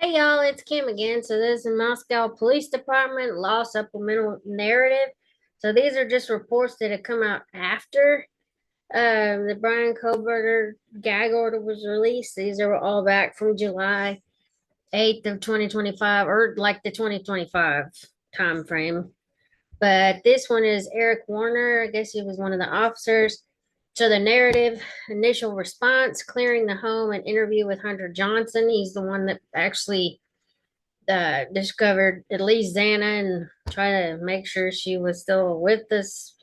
Hey y'all, it's Kim again. So this is Moscow Police Department Law Supplemental Narrative. So these are just reports that have come out after the Bryan Kohberger gag order was released. These are all back from July 8th of 2025, or like the 2025 time frame. But this one is Eric Warner. I guess he was one of the officers. So the narrative, initial response, clearing the home and interview with Hunter Johnson. He's the one that actually discovered at least Xana and try to make sure she was still with us,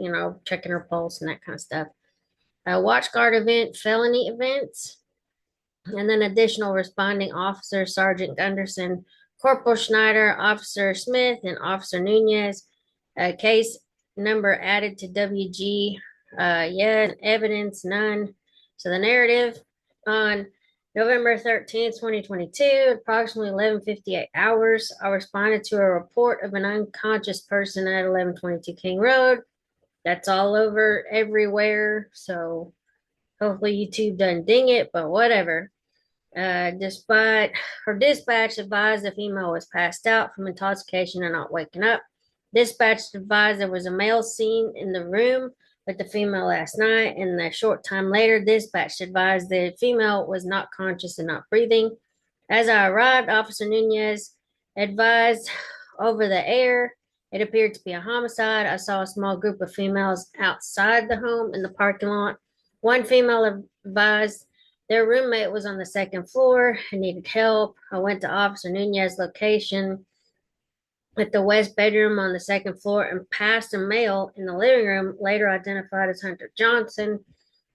checking her pulse and that kind of stuff. Watch guard event, felony events, and then additional responding officer Sergeant Gunderson, Corporal Schneider, Officer Smith, and Officer Nunez. Case number added to WG. Yeah, evidence none. So the narrative on November 13th, 2022, approximately 11:58 hours, I responded to a report of an unconscious person at 1122 King Road. That's all over everywhere. So hopefully YouTube doesn't ding it, but whatever. Despite her dispatch advised the female was passed out from intoxication and not waking up. Dispatch advised there was a male seen in the room with the female last night, and a short time later, dispatch advised the female was not conscious and not breathing. As I arrived, Officer Nunez advised over the air it appeared to be a homicide. I saw a small group of females outside the home in the parking lot. One female advised their roommate was on the second floor and needed help. I went to Officer Nunez's location at the west bedroom on the second floor and passed a male in the living room, later identified as Hunter Johnson.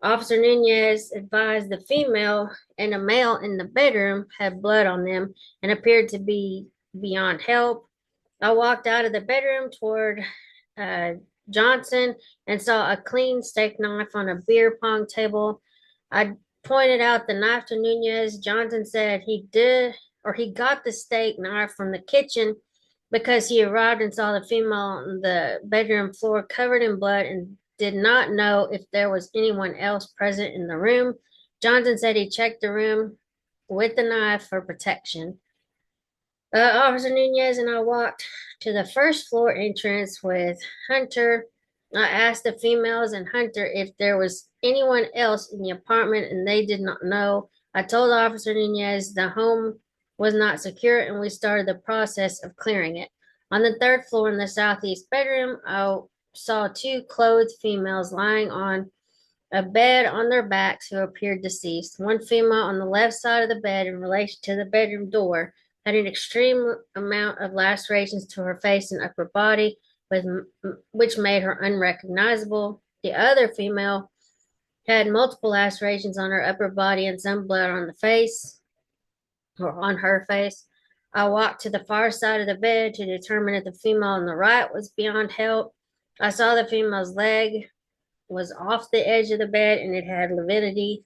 Officer Nunez advised the female and a male in the bedroom had blood on them and appeared to be beyond help. I walked out of the bedroom toward uh, Johnson and saw a clean steak knife on a beer pong table. I pointed out the knife to Nunez. Johnson said he got the steak knife from the kitchen because he arrived and saw the female on the bedroom floor covered in blood and did not know if there was anyone else present in the room. Johnson said he checked the room with the knife for protection. Officer Nunez and I walked to the first floor entrance with Hunter. I asked the females and Hunter if there was anyone else in the apartment, and they did not know. I told Officer Nunez the home was not secure, and we started the process of clearing it. On the third floor in the southeast bedroom, I saw two clothed females lying on a bed on their backs who appeared deceased. One female on the left side of the bed in relation to the bedroom door had an extreme amount of lacerations to her face and upper body, which made her unrecognizable. The other female had multiple lacerations on her upper body and some blood on the face or on her face. I walked to the far side of the bed to determine if the female on the right was beyond help. I saw the female's leg was off the edge of the bed and it had lividity.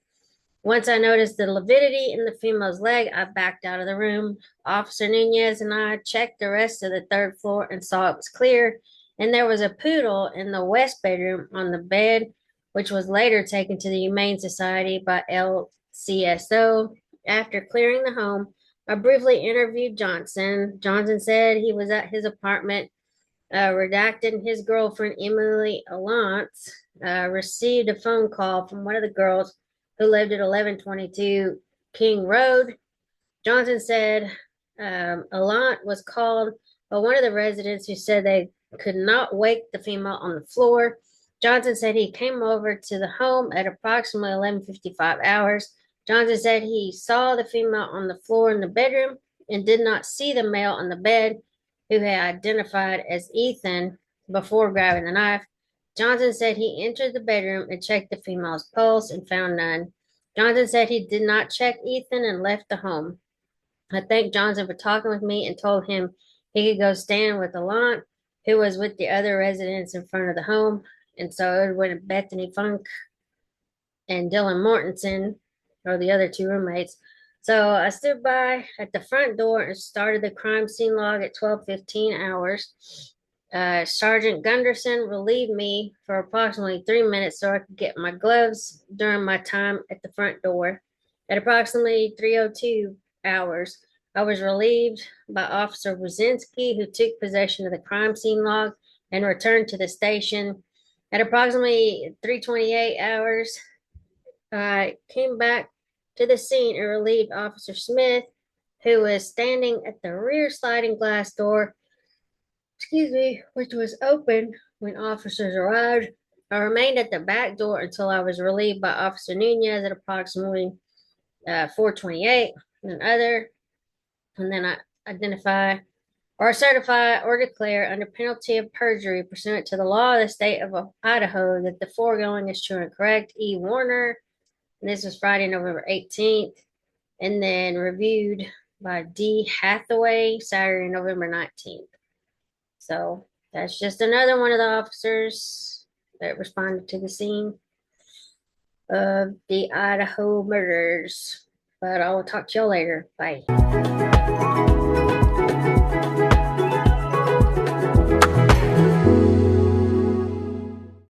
Once I noticed the lividity in the female's leg, I backed out of the room. Officer Nunez and I checked the rest of the third floor and saw it was clear. And there was a poodle in the west bedroom on the bed, which was later taken to the Humane Society by LCSO. After clearing the home, I briefly interviewed Johnson. Johnson said he was at his apartment. Redacted, his girlfriend, Emily Alliance, received a phone call from one of the girls who lived at 1122 King Road. Johnson said Alliance was called by one of the residents who said they could not wake the female on the floor. Johnson said he came over to the home at approximately 11:55 hours. Johnson said he saw the female on the floor in the bedroom and did not see the male on the bed, who had identified as Ethan before grabbing the knife. Johnson said he entered the bedroom and checked the female's pulse and found none. Johnson said he did not check Ethan and left the home. I thanked Johnson for talking with me and told him he could go stand with Alon, who was with the other residents in front of the home. And so it went Bethany Funk and Dylan Mortensen, or the other two roommates. So I stood by at the front door and started the crime scene log at 12:15 hours. Sergeant Gunderson relieved me for approximately 3 minutes so I could get my gloves during my time at the front door. At approximately 3:02 hours, I was relieved by Officer Wazinski, who took possession of the crime scene log and returned to the station. At approximately 3:28 hours, I came back to the scene and relieved Officer Smith, who was standing at the rear sliding glass door, which was open when officers arrived. I remained at the back door until I was relieved by Officer Nunez at approximately 4:28, and then I identify or certify or declare under penalty of perjury pursuant to the law of the state of Idaho that the foregoing is true and correct. E. Warner. And this was Friday, November 18th, and then reviewed by D. Hathaway, Saturday, November 19th. So that's just another one of the officers that responded to the scene of the Idaho murders. But I will talk to y'all later. Bye.